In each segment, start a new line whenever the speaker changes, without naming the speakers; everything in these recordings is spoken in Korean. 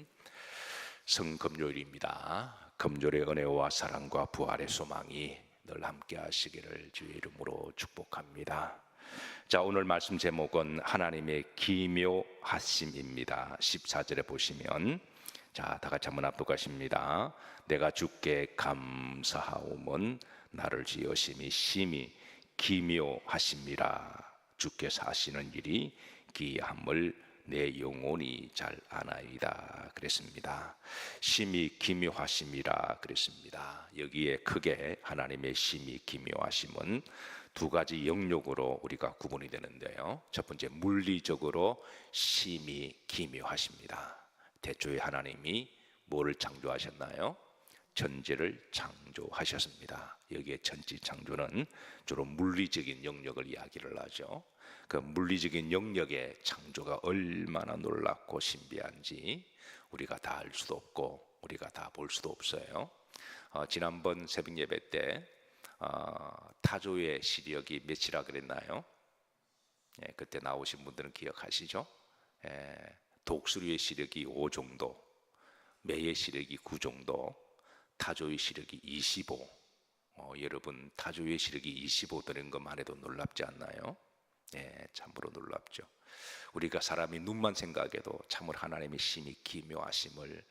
주일은 성금요일입니다. 금요일의 은혜와 사랑과 부활의 소망이 늘 함께 하시기를 주의 이름으로 축복합니다. 자, 오늘 말씀 제목은 하나님의 기묘하심입니다. 14절에 보시면, 자, 다 같이 한번 합독하십니다. 내가 주께 감사하오면 나를 지으심이 심히 기묘하심이라. 주께서 하시는 일이 기이함을 내 영혼이 잘 아나이다 그랬습니다. 심히 기묘하심이라 그랬습니다. 여기에 크게 하나님의 심히 기묘하심은 두 가지 영역으로 우리가 구분이 되는데요. 첫 번째, 물리적으로 심히 기묘하십니다. 태초에 하나님이 뭐를 창조하셨나요? 천지를 창조하셨습니다. 여기에 천지 창조는 주로 물리적인 영역을 이야기를 하죠. 그 물리적인 영역의 창조가 얼마나 놀랍고 신비한지 우리가 다 알 수도 없고 우리가 다 볼 수도 없어요. 지난번 새벽 예배 때 타조의 시력이 몇이라 그랬나요? 그때 나오신 분들은 기억하시죠? 독수리의 시력이 5 정도, 매의 시력이 9 정도, 타조의 시력이 25. 여러분, 타조의 시력이 25 되는 것만 해도 놀랍지 않나요? 참으로 놀랍죠. 우리가 사람이 눈만 생각해도 참으로 하나님의 심히 기묘하심을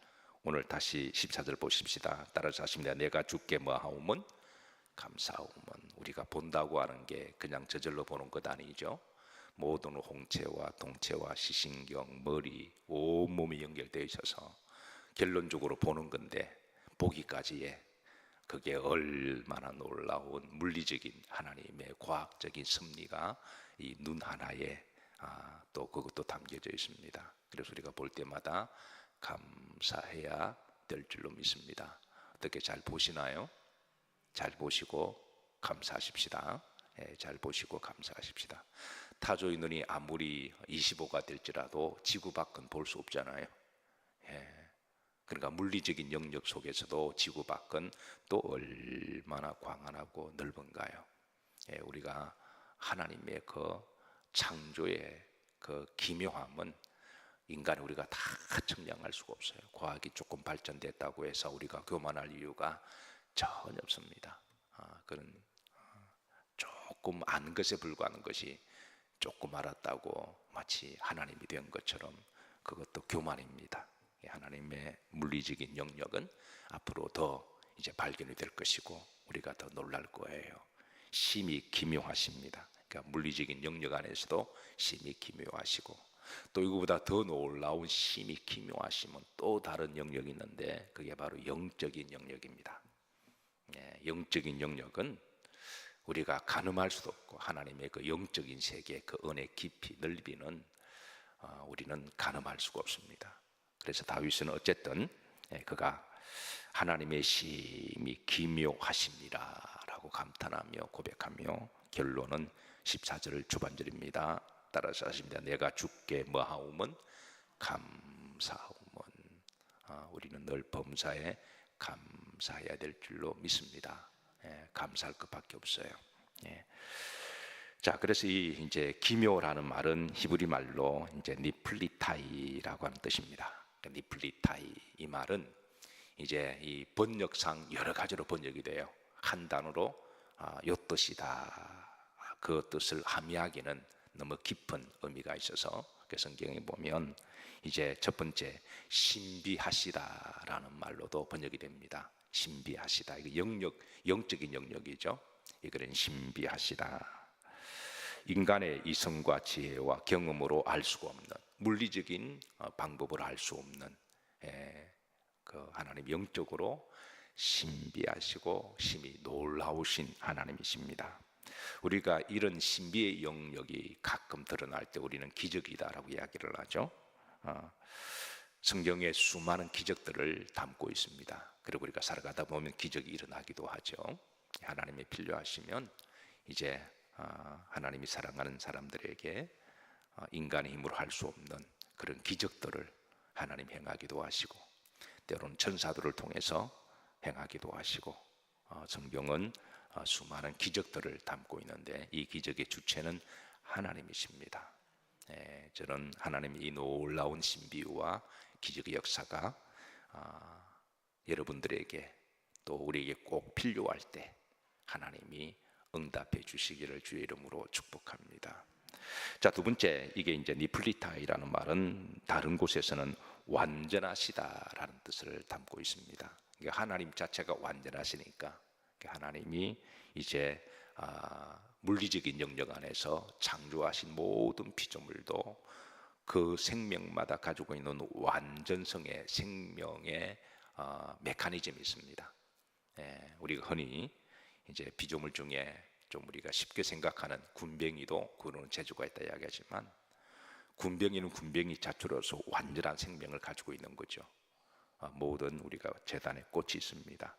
오늘 다시 14절 보십시다. 따라서 하십니다. 내가 주께 뭐하오면 감사하오면. 우리가 본다고 하는 게 그냥 저절로 보는 것 아니죠. 모든 홍채와 동체와 시신경, 머리, 온몸이 연결되어 있어서 결론적으로 보는 건데, 보기까지에 그게 얼마나 놀라운 물리적인 하나님의 과학적인 섭리가 이 눈 하나에 또 그것도 담겨져 있습니다. 그래서 우리가 볼 때마다 감사해야 될 줄로 믿습니다. 어떻게 잘 보시나요? 잘 보시고 감사하십시다. 잘 보시고 감사하십시다. 타조의 눈이 아무리 25가 될지라도 지구 밖은 볼 수 없잖아요. 그러니까 물리적인 영역 속에서도 지구 밖은 또 얼마나 광활하고 넓은가요? 우리가 하나님의 그 창조의 그 기묘함은 인간이 우리가 다 측량할 수가 없어요. 과학이 조금 발전됐다고 해서 우리가 교만할 이유가 전혀 없습니다. 그런 조금 안 것에 불과한 것이 조금 알았다고 마치 하나님이 된 것처럼 그것도 교만입니다. 하나님의 물리적인 영역은 앞으로 더 이제 발견이 될 것이고 우리가 더 놀랄 거예요. 심히 기묘하십니다. 그러니까 물리적인 영역 안에서도 심히 기묘하시고, 또 이거보다 더 놀라운 심히 기묘하심은 또 다른 영역이 있는데 그게 바로 영적인 영역입니다. 영적인 영역은 우리가 가늠할 수도 없고 하나님의 그 영적인 세계, 그 은혜 깊이 넓이는 우리는 가늠할 수가 없습니다. 그래서 다윗은 어쨌든 그가 하나님의 심히 기묘하심이라 라고 감탄하며 고백하며 결론은 14절 주반절입니다. 따라서 하십니다. 내가 주께 뭐하오면 감사하오면. 우리는 늘 범사에 감사해야 될 줄로 믿습니다. 감사할 것밖에 없어요. 자, 그래서 이 이제 기묘라는 말은 히브리 말로 이제 니플리타이라고 하는 뜻입니다. 니플리타이, 이 말은 이제 이 번역상 여러 가지로 번역이 돼요. 한 단어로 요 뜻이다, 그 뜻을 함의하기는 너무 깊은 의미가 있어서 그 성경에 보면 이제 첫 번째 신비하시다라는 말로도 번역이 됩니다. 신비하시다, 이거 영적인 영역이죠. 이거는 신비하시다. 인간의 이성과 지혜와 경험으로 알 수가 없는, 물리적인 방법으로 알 수 없는 그 하나님, 영적으로 신비하시고 심히 놀라우신 하나님이십니다. 우리가 이런 신비의 영역이 가끔 드러날 때 우리는 기적이다라고 이야기를 하죠. 성경에 수많은 기적들을 담고 있습니다. 그리고 우리가 살아가다 보면 기적이 일어나기도 하죠. 하나님이 필요하시면 이제 하나님이 사랑하는 사람들에게 인간의 힘으로 할 수 없는 그런 기적들을 하나님 행하기도 하시고, 때로는 천사들을 통해서 행하기도 하시고, 성경은 수많은 기적들을 담고 있는데 이 기적의 주체는 하나님이십니다. 저는 하나님의 이 놀라운 신비와 기적의 역사가 여러분들에게 또 우리에게 꼭 필요할 때 하나님이 응답해 주시기를 주의 이름으로 축복합니다. 자, 두 번째, 이게 이제 니플리타이라는 말은 다른 곳에서는 완전하시다라는 뜻을 담고 있습니다. 그러니까 하나님 자체가 완전하시니까 하나님이 이제 물리적인 영역 안에서 창조하신 모든 피조물도 그 생명마다 가지고 있는 완전성의 생명의 메커니즘이 있습니다. 우리가 흔히 이제 피조물 중에 좀 우리가 쉽게 생각하는 군뱅이도 그런 재주가 있다 이야기하지만, 군뱅이는 군뱅이 자체로서 완전한 생명을 가지고 있는 거죠. 모든 우리가 재단에 꽃이 있습니다.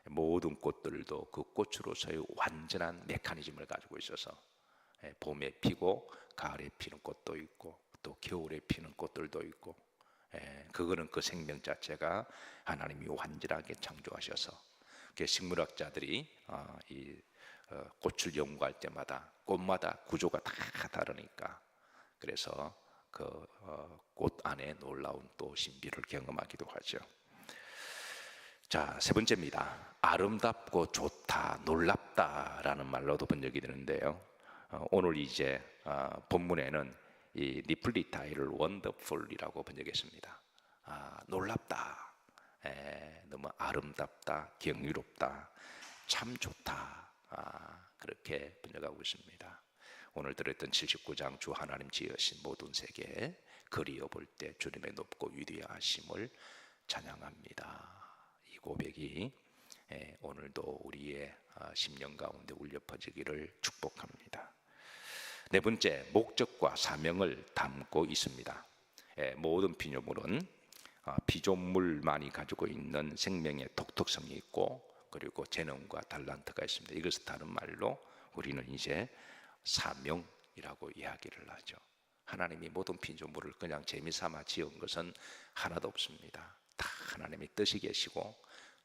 모든 꽃들도 그 꽃으로서의 완전한 메커니즘을 가지고 있어서 봄에 피고 가을에 피는 꽃도 있고 또 겨울에 피는 꽃들도 있고, 그거는 그 생명 자체가 하나님이 완전하게 창조하셔서, 식물학자들이 꽃을 연구할 때마다 꽃마다 구조가 다 다르니까, 그래서 그 꽃 안에 놀라운 또 신비를 경험하기도 하죠. 자, 세 번째입니다. 아름답고 좋다, 놀랍다라는 말로도 번역이 되는데요. 오늘 이제 본문에는 이 니플리타이를 원더풀이라고 번역했습니다. 놀랍다, 너무 아름답다, 경이롭다, 참 좋다, 그렇게 번역하고 있습니다. 오늘 들었던 79장 주 하나님 지으신 모든 세계 그리어 볼 때 주님의 높고 위대하심을 찬양합니다. 이 고백이 오늘도 우리의 심령 가운데 울려 퍼지기를 축복합니다. 네 번째, 목적과 사명을 담고 있습니다. 모든 피조물은 피조물만이 가지고 있는 생명의 독특성이 있고, 그리고 재능과 달란트가 있습니다. 이것을 다른 말로 우리는 이제 사명이라고 이야기를 하죠. 하나님이 모든 피조물을 그냥 재미삼아 지은 것은 하나도 없습니다. 다 하나님의 뜻이 계시고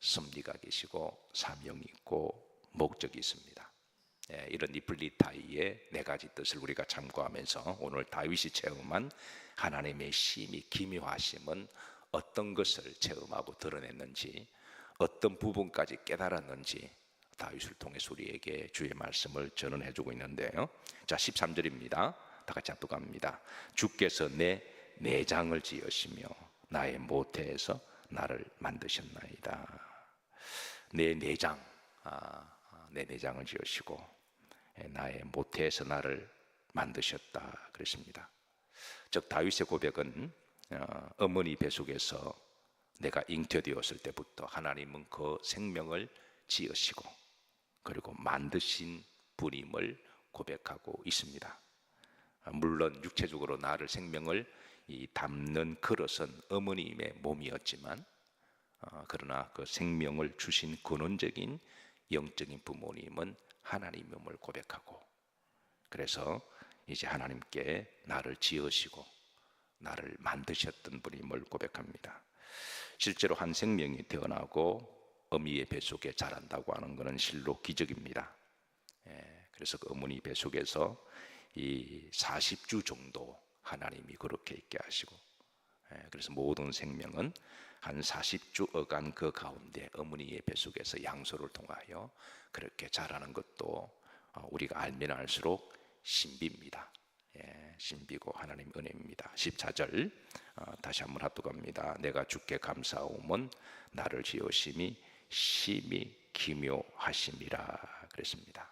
섭리가 계시고 사명이 있고 목적이 있습니다. 이런 니플리타이의 네 가지 뜻을 우리가 참고하면서 오늘 다윗이 체험한 하나님의 심히 기묘하심은 어떤 것을 체험하고 드러냈는지, 어떤 부분까지 깨달았는지 다윗을 통해서 우리에게 주의 말씀을 전언해 주고 있는데요. 자, 13절입니다. 다 같이 합독합니다. 주께서 내 내장을 지으시며 나의 모태에서 나를 만드셨나이다. 내 내장, 내 내장을 지으시고 나의 모태에서 나를 만드셨다 그랬습니다. 즉 다윗의 고백은 어머니 뱃속에서 내가 잉태되었을 때부터 하나님은 그 생명을 지으시고 그리고 만드신 분임을 고백하고 있습니다. 물론 육체적으로 나를 생명을 담는 그릇은 어머님의 몸이었지만, 그러나 그 생명을 주신 근원적인 영적인 부모님은 하나님임을 고백하고, 그래서 이제 하나님께 나를 지으시고 나를 만드셨던 분임을 고백합니다. 실제로 한 생명이 태어나고 어미의 뱃속에 자란다고 하는 것은 실로 기적입니다. 그래서 그 어머니 뱃속에서 이 40주 정도 하나님이 그렇게 있게 하시고, 그래서 모든 생명은 한 40주 어간 그 가운데 어머니의 뱃속에서 양소를 통하여 그렇게 자라는 것도 우리가 알면 알수록 신비입니다. 신비고 하나님 은혜입니다. 14절 다시 한번 합독합니다. 내가 주께 감사하오면 나를 지으심이 심히 기묘하심이라 그랬습니다.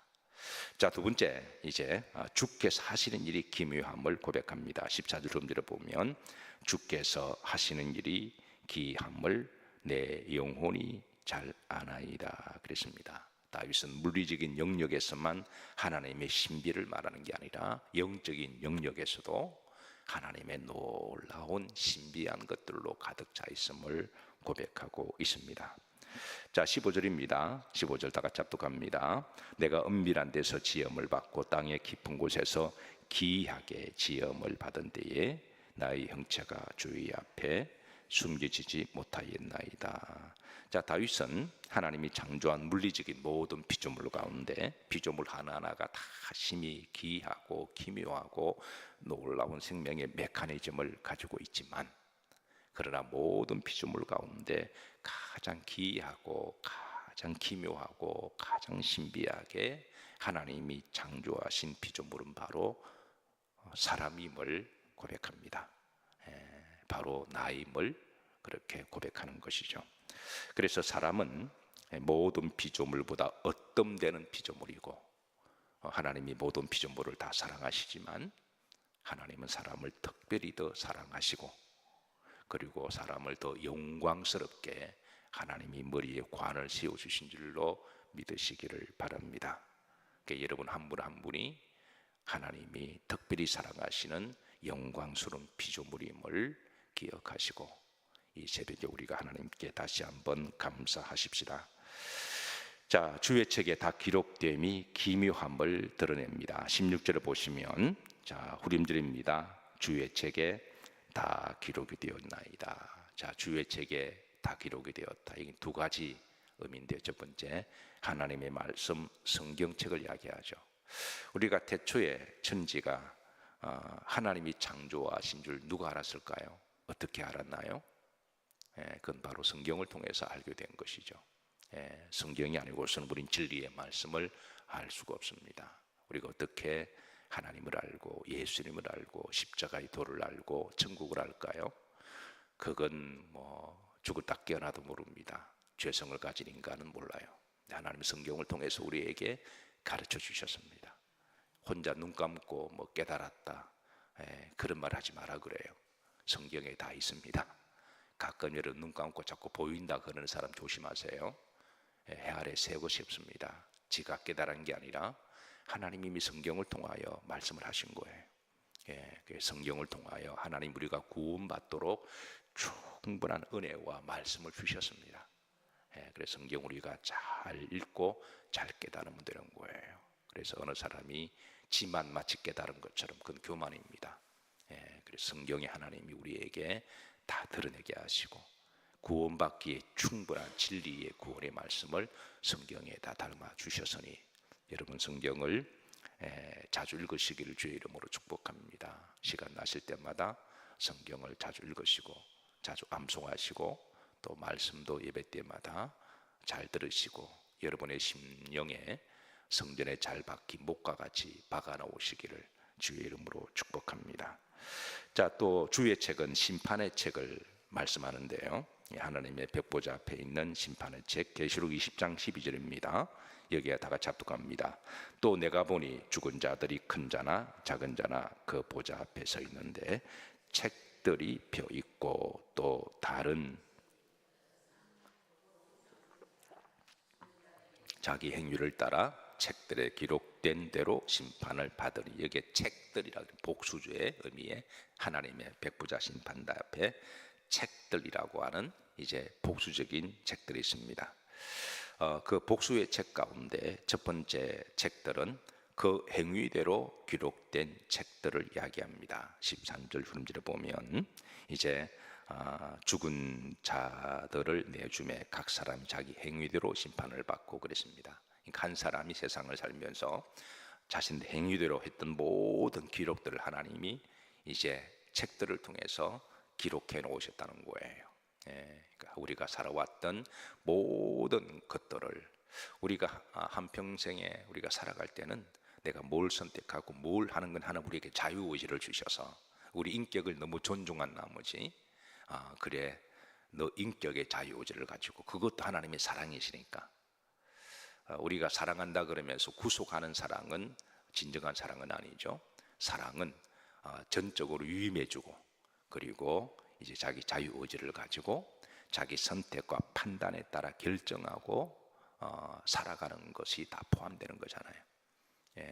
자, 두 번째, 이제 주께서 하시는 일이 기묘함을 고백합니다. 14절 음절에 보면 주께서 하시는 일이 기함을 내 영혼이 잘 아나이다 그랬습니다. 다윗은 물리적인 영역에서만 하나님의 신비를 말하는 게 아니라 영적인 영역에서도 하나님의 놀라운 신비한 것들로 가득 차 있음을 고백하고 있습니다. 자, 15절입니다. 15절 다 같이 합독합니다. 내가 은밀한 데서 지음을 받고 땅의 깊은 곳에서 기이하게 지음을 받은 때에 나의 형체가 주의 앞에 숨겨지지 못하였나이다. 자, 다윗은 하나님이 창조한 물리적인 모든 피조물 가운데 피조물 하나하나가 다 심히 기이하고 기묘하고 놀라운 생명의 메커니즘을 가지고 있지만, 그러나 모든 피조물 가운데 가장 기이하고 가장 기묘하고 가장 신비하게 하나님이 창조하신 피조물은 바로 사람임을 고백합니다. 바로 나임을 그렇게 고백하는 것이죠. 그래서 사람은 모든 피조물보다 얻덤되는 피조물이고, 하나님이 모든 피조물을 다 사랑하시지만 하나님은 사람을 특별히 더 사랑하시고, 그리고 사람을 더 영광스럽게 하나님이 머리에 관을 세워주신 줄로 믿으시기를 바랍니다. 그러니까 여러분 한 분 한 분이 하나님이 특별히 사랑하시는 영광스러운 피조물임을 기억하시고, 이 새벽에 우리가 하나님께 다시 한번 감사하십시다. 자, 주의 책에 다 기록됨이 기묘함을 드러냅니다. 16절을 보시면, 자, 후림절입니다. 주의 책에 다 기록이 되었나이다. 자, 주의 책에 다 기록이 되었다. 이게 두 가지 의미인데요. 첫 번째, 하나님의 말씀, 성경책을 이야기하죠. 우리가 태초에 천지가 하나님이 창조하신 줄 누가 알았을까요? 어떻게 알았나요? 그건 바로 성경을 통해서 알게 된 것이죠. 성경이 아니고서는 우린 진리의 말씀을 알 수가 없습니다. 우리가 어떻게 하나님을 알고 예수님을 알고 십자가의 도를 알고 천국을 알까요? 그건 죽었다 깨어나도 모릅니다. 죄성을 가진 인간은 몰라요. 하나님의 성경을 통해서 우리에게 가르쳐 주셨습니다. 혼자 눈 감고 깨달았다, 그런 말 하지 마라 그래요. 성경에 다 있습니다. 가끔 여러분 눈 감고 자꾸 보인다 그러는 사람 조심하세요. 해 아래 새 것이 없습니다. 지가 깨달은 게 아니라 하나님이 이미 성경을 통하여 말씀을 하신 거예요. 성경을 통하여 하나님 우리가 구원받도록 충분한 은혜와 말씀을 주셨습니다. 그래서 성경 우리가 잘 읽고 잘 깨달으면 되는 거예요. 그래서 어느 사람이 지만 마치 깨달은 것처럼 그건 교만입니다. 그래서 성경에 하나님이 우리에게 다 드러내게 하시고 구원받기에 충분한 진리의 구원의 말씀을 성경에 다 담아 주셨으니 여러분 성경을 자주 읽으시기를 주의 이름으로 축복합니다. 시간 나실 때마다 성경을 자주 읽으시고 자주 암송하시고 또 말씀도 예배 때마다 잘 들으시고 여러분의 심령에 성전에 잘 박힌 목과 같이 박아 놓으시기를 주의 이름으로 축복합니다. 자, 또 주의 책은 심판의 책을 말씀하는데요. 하나님의 백보자 앞에 있는 심판의 책 계시록 20장 12절입니다. 여기에 다 같이 합독합니다. 또 내가 보니 죽은 자들이 큰 자나 작은 자나 그 보좌 앞에 서 있는데 책들이 펴 있고 또 다른 자기 행위를 따라 책들에 기록된 대로 심판을 받으리. 여기에 책들이라고 복수주의 의미의 하나님의 백보자 심판대 앞에 책들이라고 하는 이제 복수적인 책들이 있습니다. 그 복수의 책 가운데 첫 번째 책들은 그 행위대로 기록된 책들을 이야기합니다. 13절 후름절에 보면 이제 죽은 자들을 내주매 각 사람이 자기 행위대로 심판을 받고 그랬습니다. 한 사람이 세상을 살면서 자신의 행위대로 했던 모든 기록들을 하나님이 이제 책들을 통해서 기록해 놓으셨다는 거예요. 그러니까 우리가 살아왔던 모든 것들을 우리가 한평생에 우리가 살아갈 때는 내가 뭘 선택하고 뭘 하는 건 하나 우리에게 자유의지를 주셔서 우리 인격을 너무 존중한 나머지 그래 너 인격의 자유의지를 가지고 그것도 하나님의 사랑이시니까 우리가 사랑한다 그러면서 구속하는 사랑은 진정한 사랑은 아니죠. 사랑은 전적으로 유임해주고 그리고 이제 자기 자유의지를 가지고 자기 선택과 판단에 따라 결정하고 살아가는 것이 다 포함되는 거잖아요.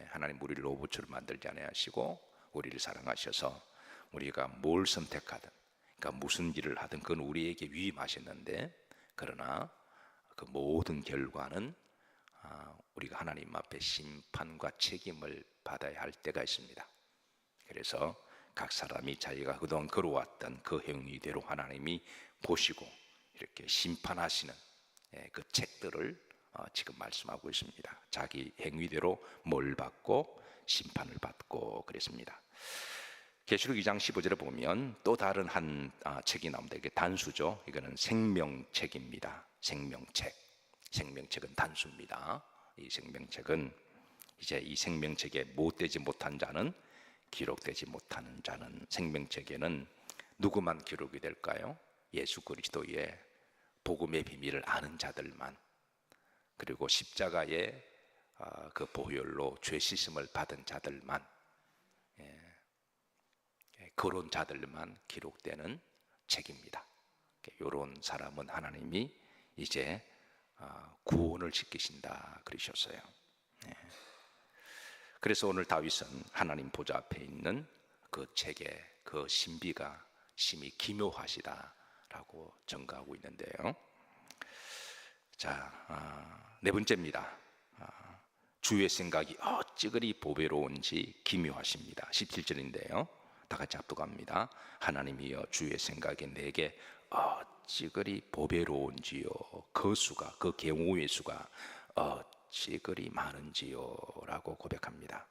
하나님 우리를 로봇처럼 만들지 아니하시고 우리를 사랑하셔서 우리가 뭘 선택하든 그러니까 무슨 일을 하든 그건 우리에게 위임하셨는데 그러나 그 모든 결과는 우리가 하나님 앞에 심판과 책임을 받아야 할 때가 있습니다. 그래서 각 사람이 자기가 그동안 걸어왔던 그 행위대로 하나님이 보시고 이렇게 심판하시는 그 책들을 지금 말씀하고 있습니다. 자기 행위대로 뭘 받고 심판을 받고 그랬습니다. 계시록 2장 15절에 보면 또 다른 한 책이 나옵니다. 이게 단수죠. 이거는 생명책입니다. 생명책. 생명책은 단수입니다. 이 생명책은 이제 이 생명책에 못되지 못한 자는, 기록되지 못하는 자는, 생명책에는 누구만 기록이 될까요? 예수 그리스도의 복음의 비밀을 아는 자들만, 그리고 십자가의 그 보혈로 죄 씻음을 받은 자들만, 그런 자들만 기록되는 책입니다. 이런 사람은 하나님이 이제 구원을 시키신다 그러셨어요. 그래서 오늘 다윗은 하나님 보좌 앞에 있는 그 책의 그 신비가 심히 기묘하시다라고 전가하고 있는데요. 자, 네 번째입니다. 주의 생각이 어찌 그리 보배로운지 기묘하십니다. 17절인데요. 다 같이 합독합니다. 하나님이여, 주의 생각이 내게 어찌 그리 보배로운지요. 그 수가, 그 경우의 수가 어찌 그리 많은지요 라고 고백합니다.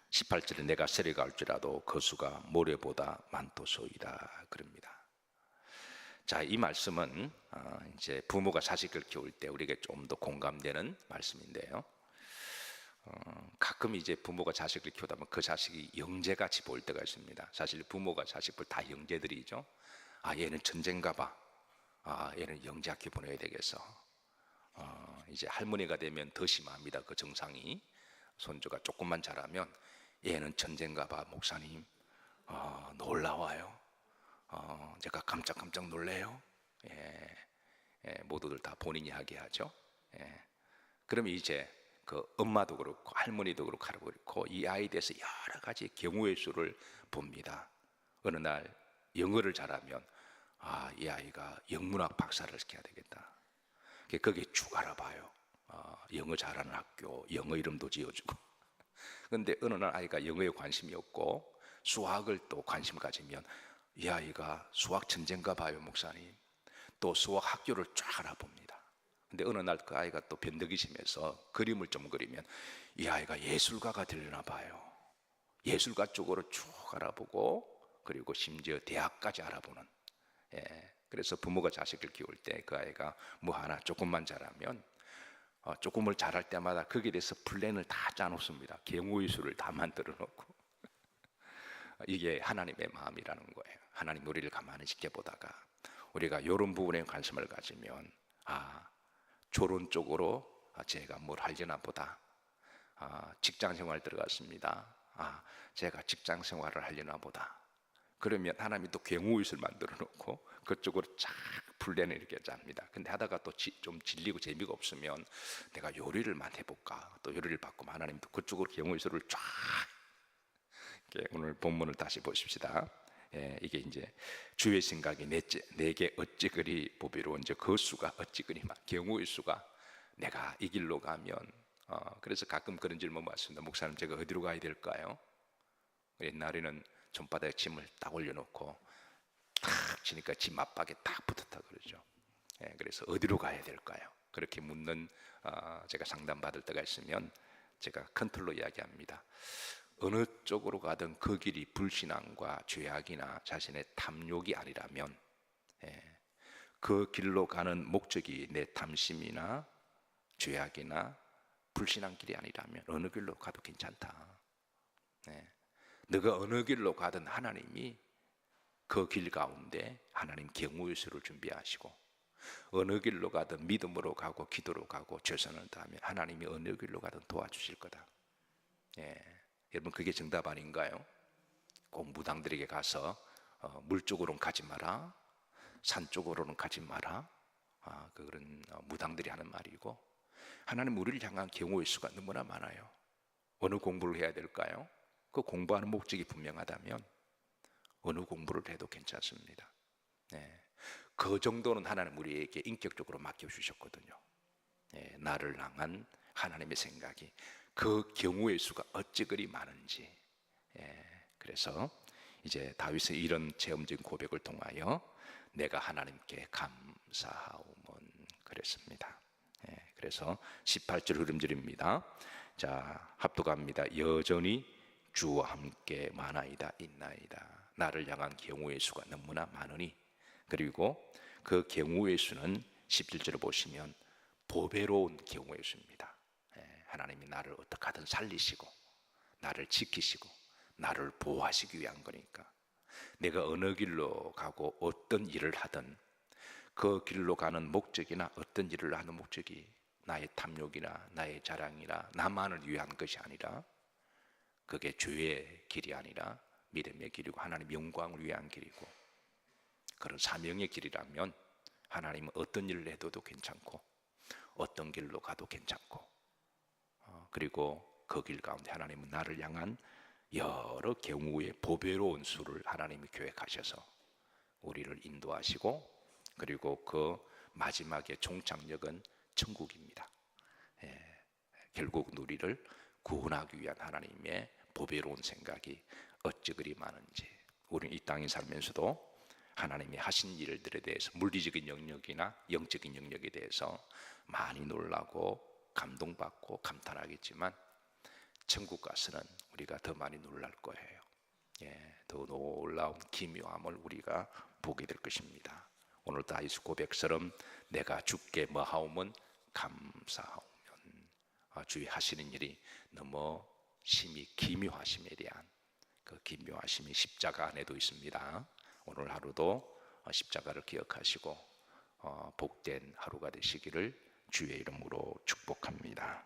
18절에 내가 세리가 할지라도 그 수가 모래보다 많도소이다 그럽니다. 자, 이 말씀은 이제 부모가 자식을 키울 때 우리에게 좀 더 공감되는 말씀인데요. 가끔 이제 부모가 자식을 키우다 보면 그 자식이 영재같이 보일 때가 있습니다. 사실 부모가 자식을 다 영재들이죠. 얘는 천재인가 봐. 얘는 영재학교 보내야 되겠어. 이제 할머니가 되면 더 심합니다. 그 정상이. 손주가 조금만 자라면 얘는 천재인가 봐, 목사님. 놀라워요. 제가 깜짝깜짝 놀래요. 모두들 다 본인이 하게 하죠. 그러면 이제 그 엄마도 그렇고 할머니도 그렇고 하고 그렇고 이 아이에 대해서 여러 가지 경우의 수를 봅니다. 어느 날 영어를 잘하면 이 아이가 영문학 박사를 시켜야 되겠다. 거기에 쭉 알아봐요. 영어 잘하는 학교, 영어 이름도 지어주고. 그런데 어느 날 아이가 영어에 관심이 없고 수학을 또 관심 가지면 이 아이가 수학 천재인가 봐요, 목사님. 또 수학 학교를 쫙 알아봅니다. 근데 어느 날 그 아이가 또 변덕이 심해서 그림을 좀 그리면 이 아이가 예술가가 되려나 봐요. 예술가 쪽으로 쭉 알아보고, 그리고 심지어 대학까지 알아보는. 그래서 부모가 자식을 키울 때 그 아이가 뭐 하나 조금만 잘하면 조금을 잘할 때마다 거기에 대해서 플랜을 다 짜놓습니다. 경우의 수를 다 만들어 놓고. 이게 하나님의 마음이라는 거예요. 하나님 우리를 가만히 지켜보다가 우리가 이런 부분에 관심을 가지면 저런 쪽으로 제가 뭘 하려나 보다. 직장생활 들어갔습니다. 제가 직장생활을 하려나 보다. 그러면 하나님이 또 경우의수를 만들어 놓고 그쪽으로 쫙 플랜을 이렇게 짭니다. 근데 하다가 또 좀 질리고 재미가 없으면 내가 요리를만 해볼까. 또 요리를 바꾸면 하나님도 그쪽으로 경우의수를 쫙. 오늘 본문을 다시 보십시다. 이게 이제 주의 생각이 내게 어찌 그리 보배로운지 그 수가 어찌 그리 막 경우의 수가 내가 이 길로 가면 그래서 가끔 그런 질문 받습니다. 목사님, 제가 어디로 가야 될까요? 옛날에는 손바닥에 짐을 딱 올려놓고 탁 치니까 짐 앞박에 딱 붙었다 그러죠. 그래서 어디로 가야 될까요? 그렇게 묻는 제가 상담받을 때가 있으면 제가 큰 틀로 이야기합니다. 어느 쪽으로 가든 그 길이 불신앙과 죄악이나 자신의 탐욕이 아니라면, 그 길로 가는 목적이 내 탐심이나 죄악이나 불신앙 길이 아니라면 어느 길로 가도 괜찮다. 너가 어느 길로 가든 하나님이 그 길 가운데 하나님 경우의 수를 준비하시고, 어느 길로 가든 믿음으로 가고 기도로 가고 최선을 다하면 하나님이 어느 길로 가든 도와주실 거다. 여러분, 그게 정답 아닌가요? 꼭 무당들에게 가서 물 쪽으로는 가지 마라, 산 쪽으로는 가지 마라, 그런 무당들이 하는 말이고, 하나님 우리를 향한 경우의 수가 너무나 많아요. 어느 공부를 해야 될까요? 그 공부하는 목적이 분명하다면 어느 공부를 해도 괜찮습니다. 그 정도는 하나님 우리에게 인격적으로 맡겨주셨거든요. 나를 향한 하나님의 생각이 그 경우의 수가 어찌 그리 많은지. 그래서 이제 다윗은 이런 체험적인 고백을 통하여 내가 하나님께 감사하오면 그랬습니다. 그래서 18절 흐름절입니다. 자, 합독합니다. 여전히 주와 함께 많아이다 있나이다. 나를 향한 경우의 수가 너무나 많으니, 그리고 그 경우의 수는 17절을 보시면 보배로운 경우의 수입니다. 하나님이 나를 어떻게 하든 살리시고 나를 지키시고 나를 보호하시기 위한 거니까, 내가 어느 길로 가고 어떤 일을 하든 그 길로 가는 목적이나 어떤 일을 하는 목적이 나의 탐욕이나 나의 자랑이나 나만을 위한 것이 아니라, 그게 죄의 길이 아니라 믿음의 길이고 하나님의 영광을 위한 길이고, 그런 사명의 길이라면 하나님은 어떤 일을 해도 괜찮고 어떤 길로 가도 괜찮고, 그리고 그 길 가운데 하나님은 나를 향한 여러 경우의 보배로운 수를 하나님이 계획하셔서 우리를 인도하시고, 그리고 그 마지막의 종착역은 천국입니다. 결국 우리를 구원하기 위한 하나님의 보배로운 생각이 어찌 그리 많은지, 우리는 이 땅에 살면서도 하나님이 하신 일들에 대해서 물리적인 영역이나 영적인 영역에 대해서 많이 놀라고 감동받고 감탄하겠지만, 천국 가서는 우리가 더 많이 놀랄 거예요. 더 놀라운 기묘함을 우리가 보게 될 것입니다. 오늘 다윗 고백처럼 내가 주께 뭐하오면 감사하오면, 주의 하시는 일이 너무 심히 기묘하심에 대한 그 기묘하심이 십자가 안에도 있습니다. 오늘 하루도 십자가를 기억하시고 복된 하루가 되시기를 주의 이름으로 축복합니다.